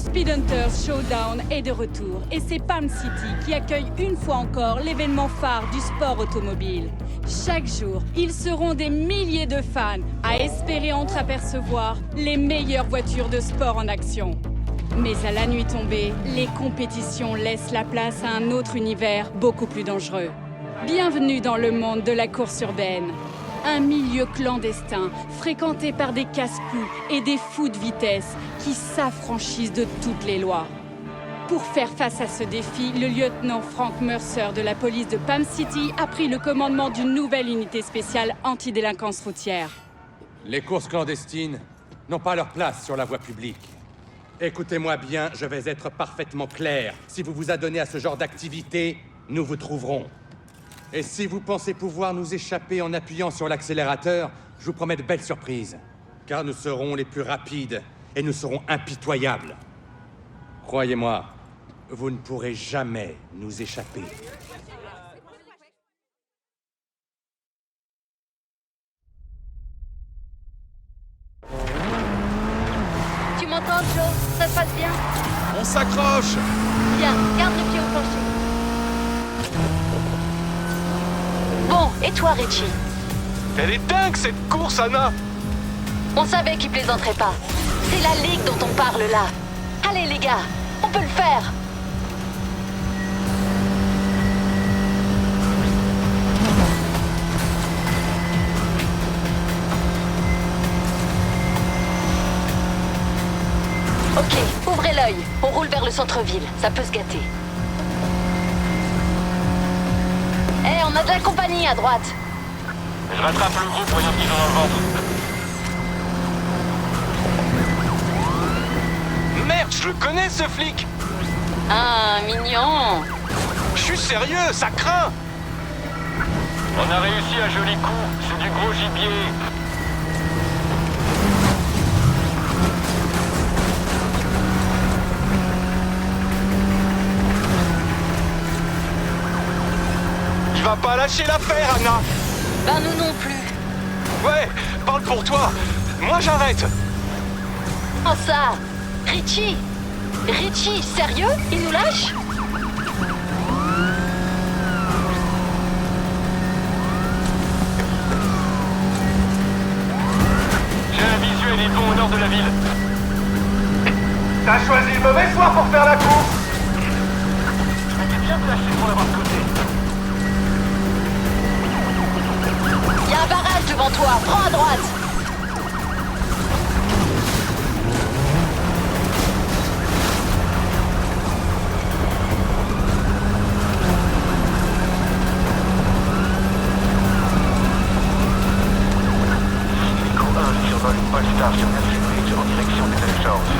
Speedhunters Showdown est de retour et c'est Palm City qui accueille une fois encore l'événement phare du sport automobile. Chaque jour, ils seront des milliers de fans à espérer entreapercevoir les meilleures voitures de sport en action. Mais à la nuit tombée, les compétitions laissent la place à un autre univers beaucoup plus dangereux. Bienvenue dans le monde de la course urbaine. Un milieu clandestin, fréquenté par des casse-coups et des fous de vitesse qui s'affranchissent de toutes les lois. Pour faire face à ce défi, le lieutenant Frank Mercer de la police de Palm City a pris le commandement d'une nouvelle unité spéciale anti-délinquance routière. Les courses clandestines n'ont pas leur place sur la voie publique. Écoutez-moi bien, je vais être parfaitement clair. Si vous vous adonnez à ce genre d'activité, nous vous trouverons. Et si vous pensez pouvoir nous échapper en appuyant sur l'accélérateur, je vous promets de belles surprises. Car nous serons les plus rapides et nous serons impitoyables. Croyez-moi, vous ne pourrez jamais nous échapper. Tu m'entends, Joe? Ça se passe bien? On s'accroche! Bien, garde le pied au plancher. Bon, et toi, Richie? Elle est dingue cette course, Anna! On savait qu'il plaisanterait pas. C'est la ligue dont on parle là. Allez les gars, on peut le faire. Ok, ouvrez l'œil. On roule vers le centre-ville. Ça peut se gâter. Eh, on a de la compagnie à droite. Je rattrape le groupe, voyons qu'ils ont dans le ventre. Merde, je le connais ce flic! Ah, mignon. Je suis sérieux, ça craint! On a réussi un joli coup, c'est du gros gibier. Il va pas lâcher l'affaire, Anna! Ben nous non plus. Ouais, parle pour toi! Moi j'arrête! Oh ça! Richie! Richie, sérieux? Il nous lâche? J'ai un visuel, ils vont au nord de la ville. T'as choisi le mauvais soir pour faire la course! Mais t'es bien placé pour l'avoir de côté. Il y a un barrage devant toi, prends à droite! Survole une Polestar sur Nelson Bridge en direction des Alchances.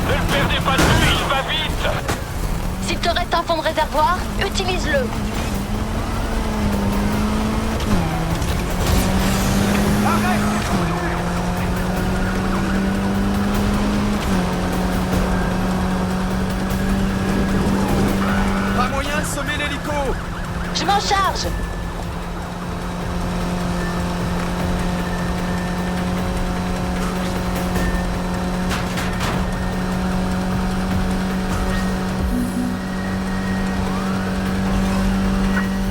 Ne le perdez pas de vue, il va vite! S'il te reste un fond de réservoir, utilise-le. Pas moyen de sommer l'hélico! Je m'en charge.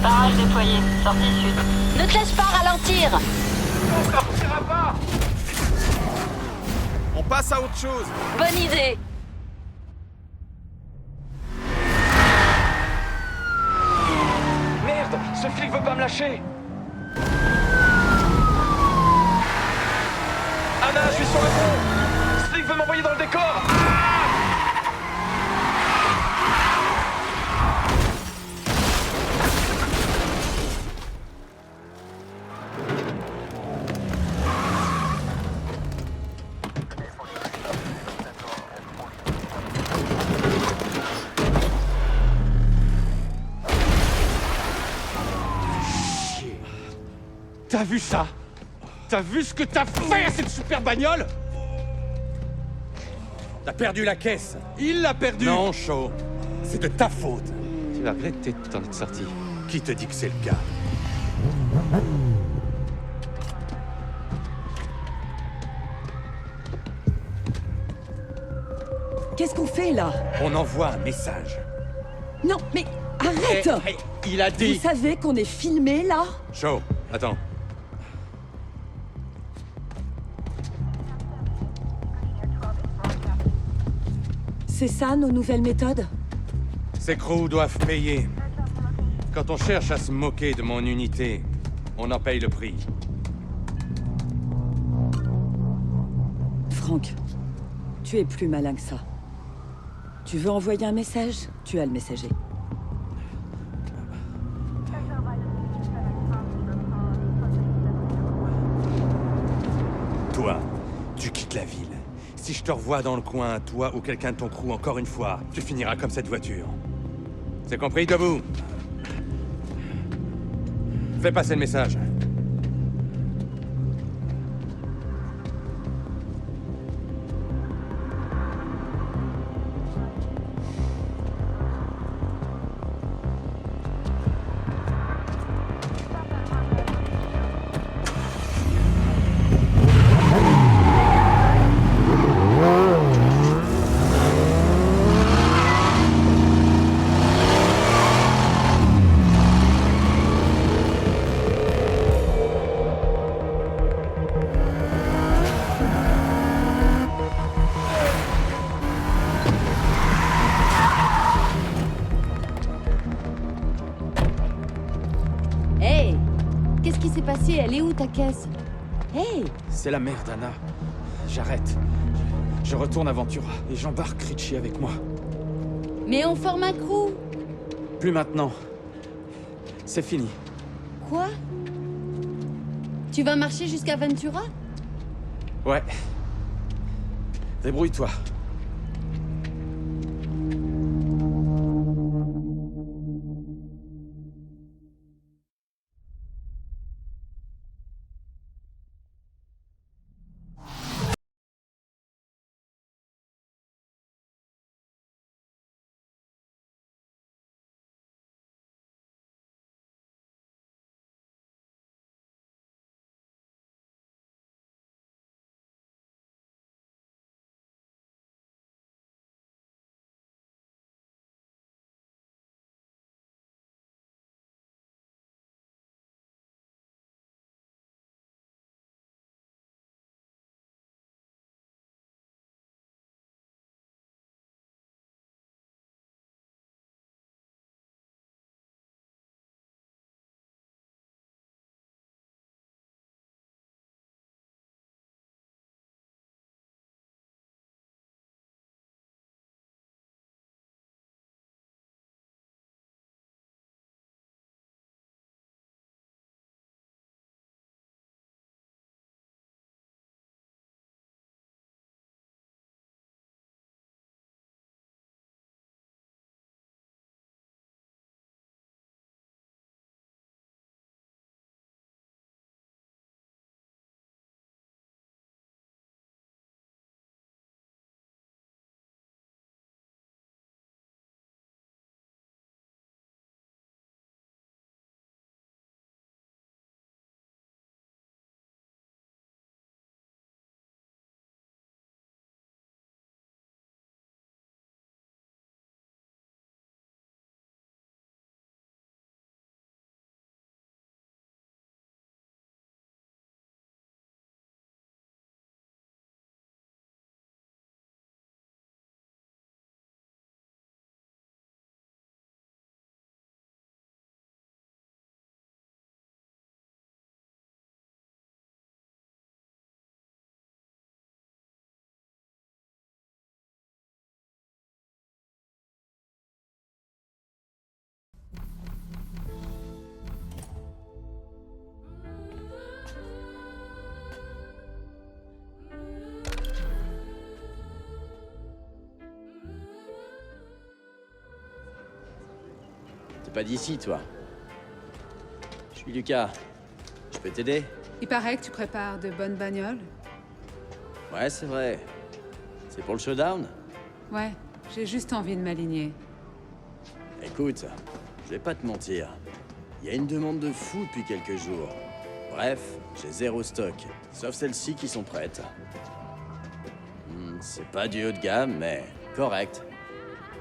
Barrage déployé, sortie sud. Ne te laisse pas ralentir. On sortira pas! On passe à autre chose! Bonne idée. Merde! Ce flic veut pas me lâcher! Anna, je suis sur le pont! Ce flic veut m'envoyer dans le décor! T'as vu ça? T'as vu ce que t'as fait à cette super bagnole? T'as perdu la caisse. Il l'a perdu! Non, Shaw. C'est de ta faute. Tu vas regretter de t'en être sorti. Qui te dit que c'est le cas? Qu'est-ce qu'on fait, là? On envoie un message. Non, mais arrête! Il a dit... Vous savez qu'on est filmé, là? Shaw, attends. C'est ça, nos nouvelles méthodes? Ces crews doivent payer. Quand on cherche à se moquer de mon unité, on en paye le prix. Frank, tu es plus malin que ça. Tu veux envoyer un message? Tu as le messager. Toi, tu quittes la ville. Si je te revois dans le coin, toi ou quelqu'un de ton crew encore une fois, tu finiras comme cette voiture. C'est compris, debout? Fais passer le message. Hey! Qu'est-ce qui s'est passé? Elle est où ta caisse? Hey! C'est la merde, Anna. J'arrête. Je retourne à Ventura et j'embarque Richie avec moi. Mais on forme un crew! Plus maintenant. C'est fini. Quoi? Tu vas marcher jusqu'à Ventura? Ouais. Débrouille-toi. Pas d'ici, toi. Je suis Lucas. Je peux t'aider? Il paraît que tu prépares de bonnes bagnoles. Ouais, c'est vrai. C'est pour le showdown? Ouais, j'ai juste envie de m'aligner. Écoute, je vais pas te mentir. Il y a une demande de fou depuis quelques jours. Bref, j'ai zéro stock, sauf celles-ci qui sont prêtes. C'est pas du haut de gamme, mais Correct.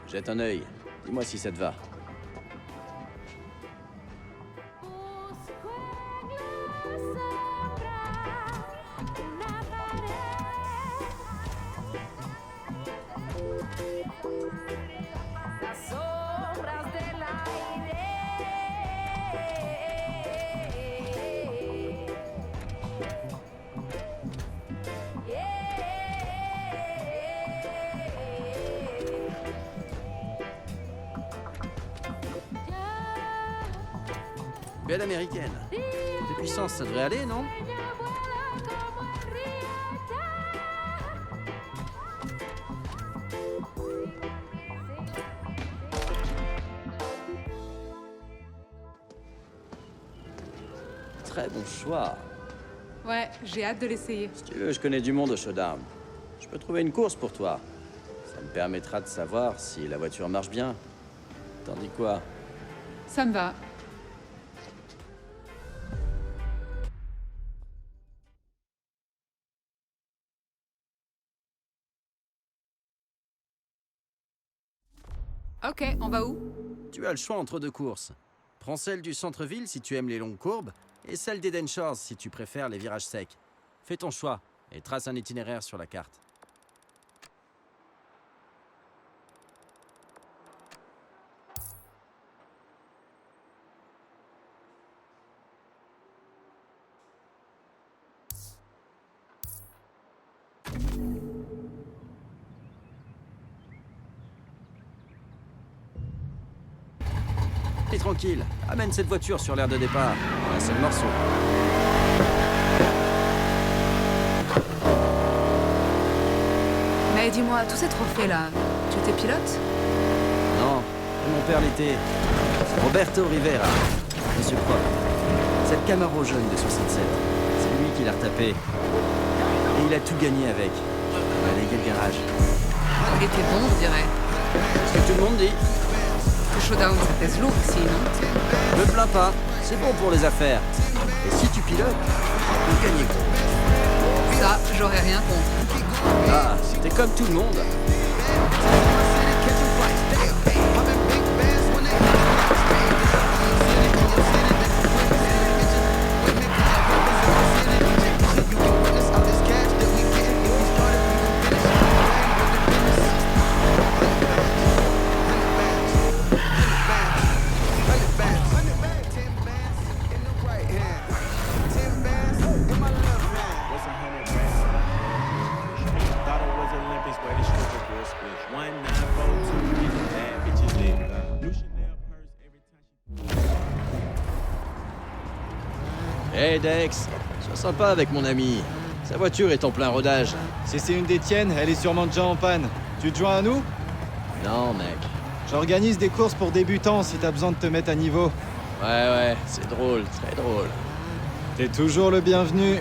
Jette un œil. Dis-moi si ça te va. Belle américaine. De puissance, ça devrait aller, non? Très bon choix. Ouais, j'ai hâte de l'essayer. Si tu veux, je connais du monde au showdown. Je peux trouver une course pour toi. Ça me permettra de savoir si la voiture marche bien. T'en dis quoi? Ça me va. Ok, on va où? Tu as le choix entre deux courses. Prends celle du centre-ville si tu aimes les longues courbes, et celle d'Eden Shores si tu préfères les virages secs. Fais ton choix et trace un itinéraire sur la carte. Et tranquille, amène cette voiture sur l'aire de départ. Un seul morceau. Mais dis-moi, tous ces trophées-là, tu étais pilote? Non, mon père l'était. Roberto Rivera, Monsieur Propre. Cette Camaro jaune de 67, c'est lui qui l'a retapé. Et il a tout gagné avec. Il a légué le garage. Il était bon, je dirais. C'est ce que tout le monde dit. Le showdown, ça pèse lourd ici, non? Me plains pas, c'est bon pour les affaires. Et si tu pilotes, tu peux gagner gros. Ça, j'aurais rien contre. Ah, t'es comme tout le monde. Hey Dex, sois sympa avec mon ami. Sa voiture est en plein rodage. Si c'est une des tiennes, elle est sûrement déjà en panne. Tu te joins à nous? Non, mec. J'organise des courses pour débutants si t'as besoin de te mettre à niveau. Ouais, c'est drôle, très drôle. T'es toujours le bienvenu.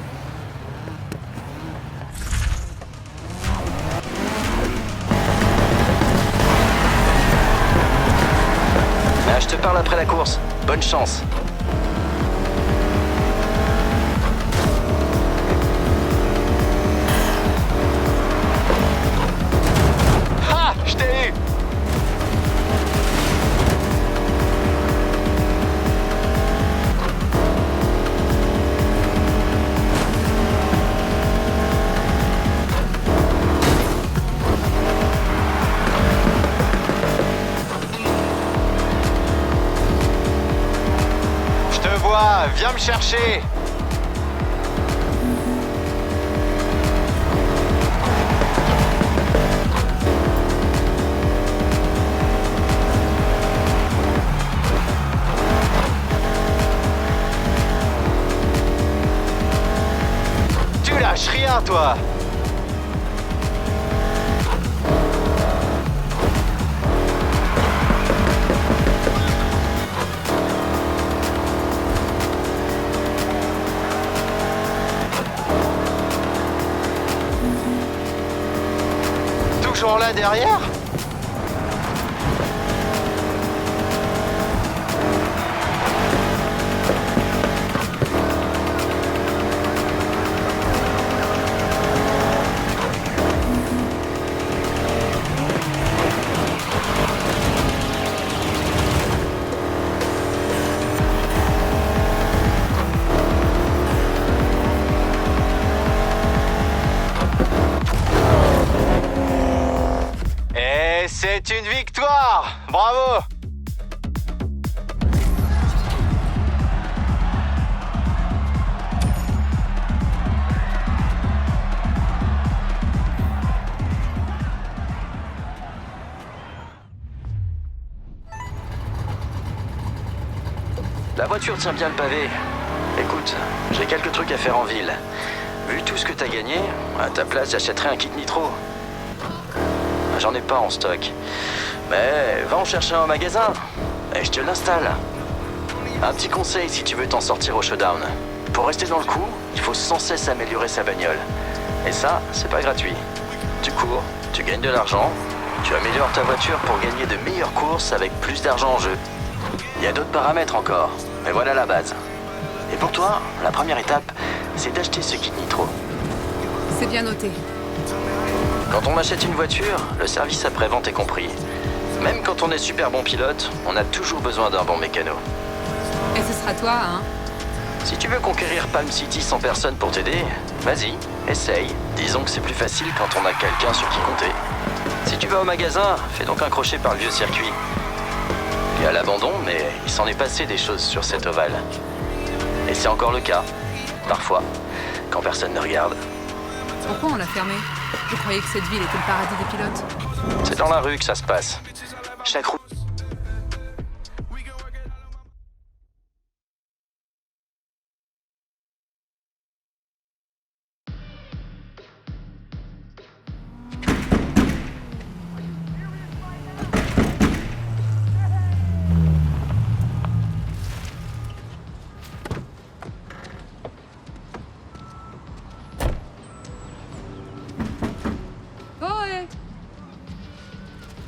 Ah, je te parle après la course. Bonne chance. Ah, je t'ai eu! Je te vois, viens me chercher! Tu lâches rien, toi! Toujours là derrière? C'est une victoire! Bravo! La voiture tient bien le pavé. Écoute, j'ai quelques trucs à faire en ville. Vu tout ce que t'as gagné, à ta place, j'achèterais un kit nitro. J'en ai pas en stock. Mais va en chercher un au magasin et je te l'installe. Un petit conseil si tu veux t'en sortir au showdown. Pour rester dans le coup, il faut sans cesse améliorer sa bagnole. Et ça, c'est pas gratuit. Tu cours, tu gagnes de l'argent, tu améliores ta voiture pour gagner de meilleures courses avec plus d'argent en jeu. Il y a d'autres paramètres encore, mais voilà la base. Et pour toi, la première étape, c'est d'acheter ce kit nitro. C'est bien noté. Quand on achète une voiture, le service après-vente est compris. Même quand on est super bon pilote, on a toujours besoin d'un bon mécano. Et ce sera toi, hein? Si tu veux conquérir Palm City sans personne pour t'aider, vas-y, essaye. Disons que c'est plus facile quand on a quelqu'un sur qui compter. Si tu vas au magasin, fais donc un crochet par le vieux circuit. Il y a l'abandon, mais il s'en est passé des choses sur cet ovale. Et c'est encore le cas, parfois, quand personne ne regarde. Pourquoi on l'a fermé? Je croyais que cette ville était le paradis des pilotes. C'est dans la rue que ça se passe. Chaque route...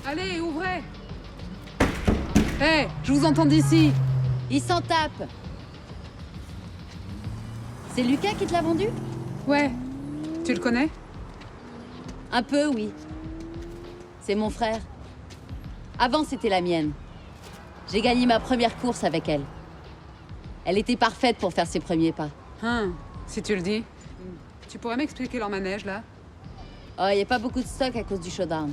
Allez, ouvrez! Hé, je vous entends d'ici! Il s'en tape! C'est Lucas qui te l'a vendu? Ouais. Tu le connais? Un peu, oui. C'est mon frère. Avant, c'était la mienne. J'ai gagné ma première course avec elle. Elle était parfaite pour faire ses premiers pas. Si tu le dis. Tu pourrais m'expliquer leur manège, là? Oh, il n'y a pas beaucoup de stock à cause du showdown.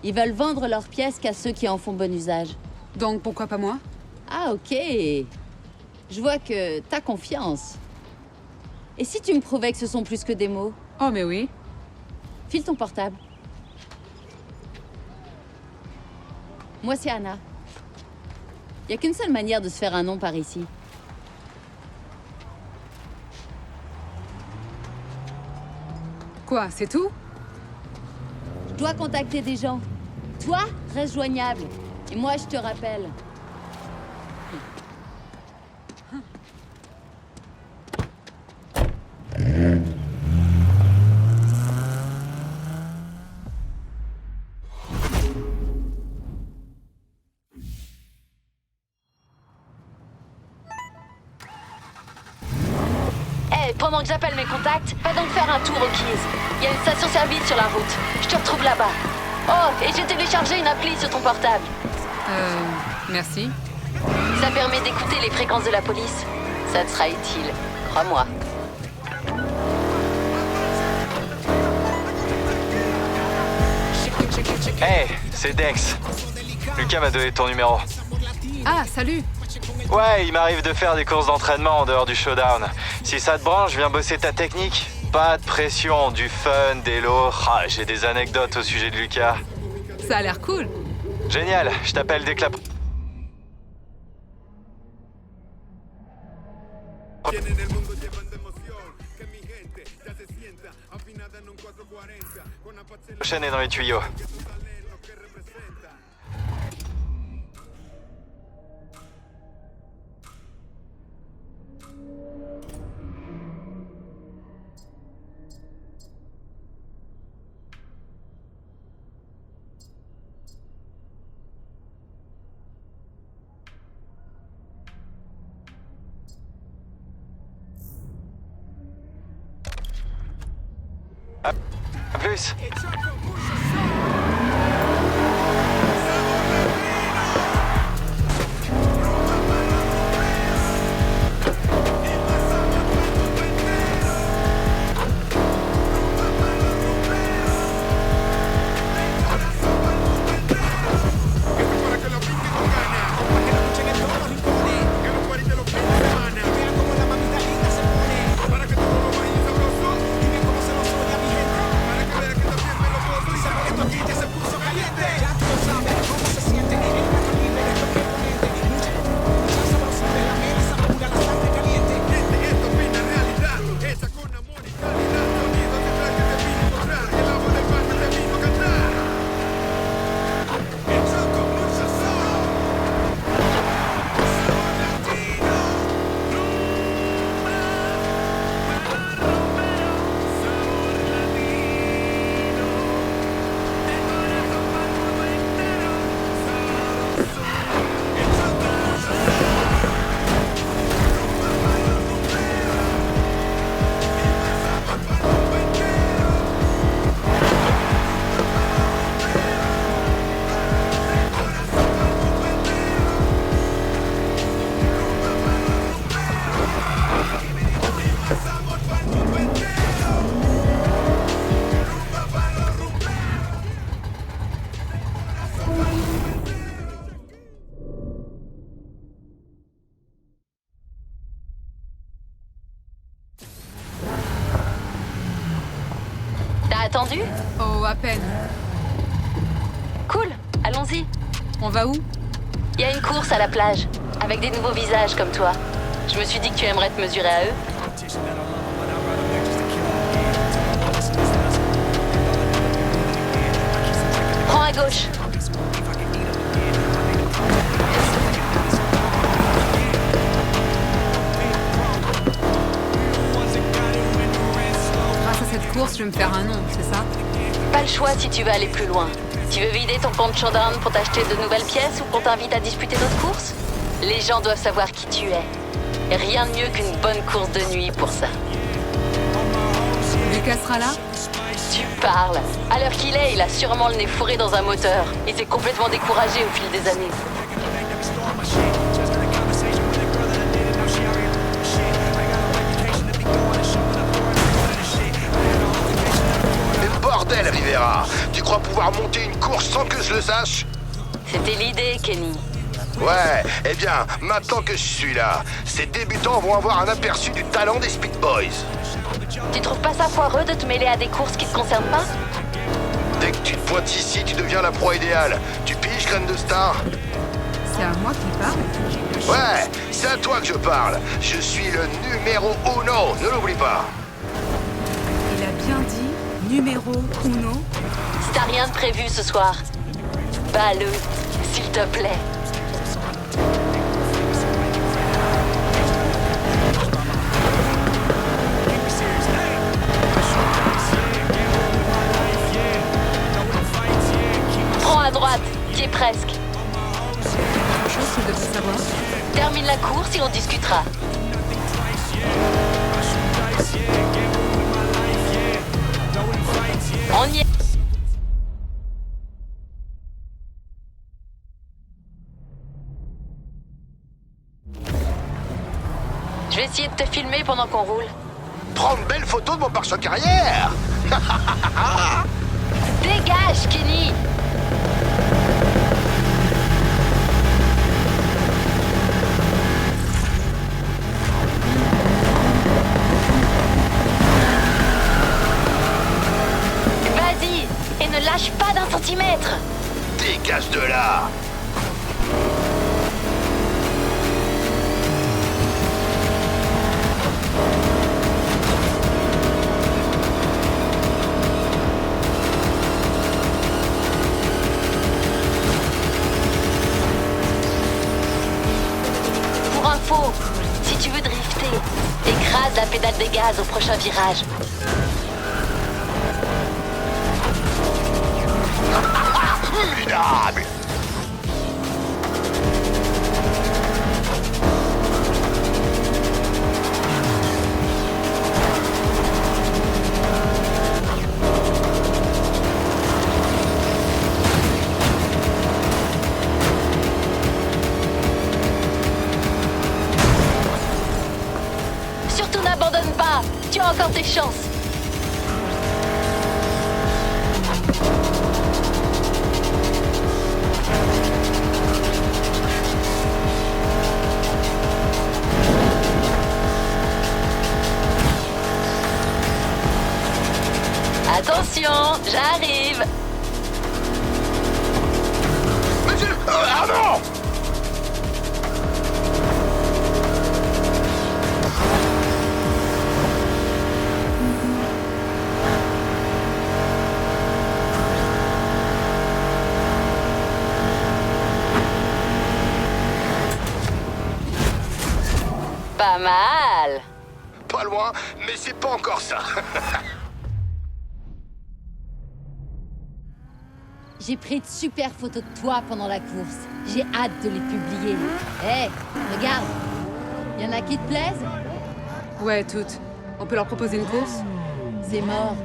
Ils veulent vendre leurs pièces qu'à ceux qui en font bon usage. Donc pourquoi pas moi? Ah, ok. Je vois que t'as confiance. Et si tu me prouvais que ce sont plus que des mots? Oh, mais oui. File ton portable. Moi, c'est Anna. Il n'y a qu'une seule manière de se faire un nom par ici. Quoi, c'est tout? Je dois contacter des gens. Toi, reste joignable. Et moi, je te rappelle. Pendant que j'appelle mes contacts, va donc faire un tour au Keys. Il y a une station-service sur la route. Je te retrouve là-bas. Oh, et j'ai téléchargé une appli sur ton portable. Merci. Ça permet d'écouter les fréquences de la police. Ça te sera utile, crois-moi. Hey, c'est Dex. Lucas m'a donné ton numéro. Ah, salut. Ouais, il m'arrive de faire des courses d'entraînement en dehors du showdown. Si ça te branche, viens bosser ta technique. Pas de pression, du fun, des lots. Ah, j'ai des anecdotes au sujet de Lucas. Ça a l'air cool. Génial, je t'appelle dès que la... prochaine est dans les tuyaux. À plus. attendu? Oh, à peine. Cool, allons-y. On va où? Il y a une course à la plage, avec des nouveaux visages comme toi. Je me suis dit que tu aimerais te mesurer à eux. Prends à gauche. Grâce à cette course, je vais me faire un nom, c'est ça? Pas le choix si tu veux aller plus loin. Tu veux vider ton compte Showdown pour t'acheter de nouvelles pièces ou qu'on t'invite à disputer d'autres courses? Les gens doivent savoir qui tu es. Et rien de mieux qu'une bonne course de nuit pour ça. Lucas sera là? Tu parles. À l'heure qu'il est, il a sûrement le nez fourré dans un moteur. Il s'est complètement découragé au fil des années. Mais bordel, Rivera! Tu crois pouvoir monter une course sans que je le sache? C'était l'idée, Kenny. Ouais, eh bien, maintenant que je suis là, ces débutants vont avoir un aperçu du talent des Speed Boys. Tu trouves pas ça foireux de te mêler à des courses qui te concernent pas? Dès que tu te pointes ici, tu deviens la proie idéale. Tu piges, graine de star? C'est à moi qui parle? Ouais, c'est à toi que je parle. Je suis le numéro uno, ne l'oublie pas. Il a bien dit numéro uno. Si t'as rien de prévu ce soir, bats-le, s'il te plaît. Prends à droite, t'y es presque. Quelque chose que je devrais savoir. Termine la course et on discutera. On y est. Je vais essayer de te filmer pendant qu'on roule. Prends une belle photo de mon pare-choc arrière. Dégage, Kenny! Vas-y, et ne lâche pas d'un centimètre! Dégage de là. Pour info, si tu veux drifter, écrase la pédale des gaz au prochain virage. Formidable. Surtout n'abandonne pas, tu as encore tes chances. Attention, j'arrive. Ah non! Pas mal. Pas loin, mais c'est pas encore ça. J'ai pris de super photos de toi pendant la course. J'ai hâte de les publier. Hé, regarde. Y en a qui te plaisent? Ouais, toutes. On peut leur proposer une course? C'est mort.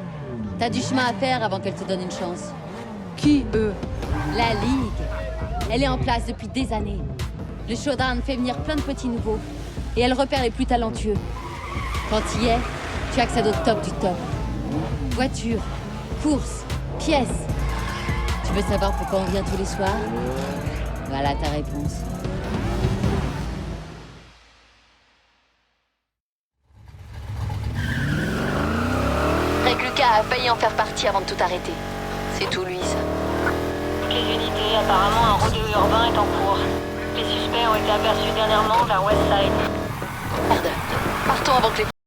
T'as du chemin à faire avant qu'elle te donne une chance. Qui, eux? La Ligue. Elle est en place depuis des années. Le Showdown fait venir plein de petits nouveaux. Et elle repère les plus talentueux. Quand y es, tu accèdes au top du top. Voiture, course, pièces. Tu veux savoir pourquoi on vient tous les soirs? Voilà ta réponse. paraît que Lucas a failli en faire partie avant de tout arrêter. C'est tout lui, ça. Toutes les unités, apparemment un rodéo urbain est en cours. Les suspects ont été aperçus dernièrement vers Westside. Merde. Partons avant que les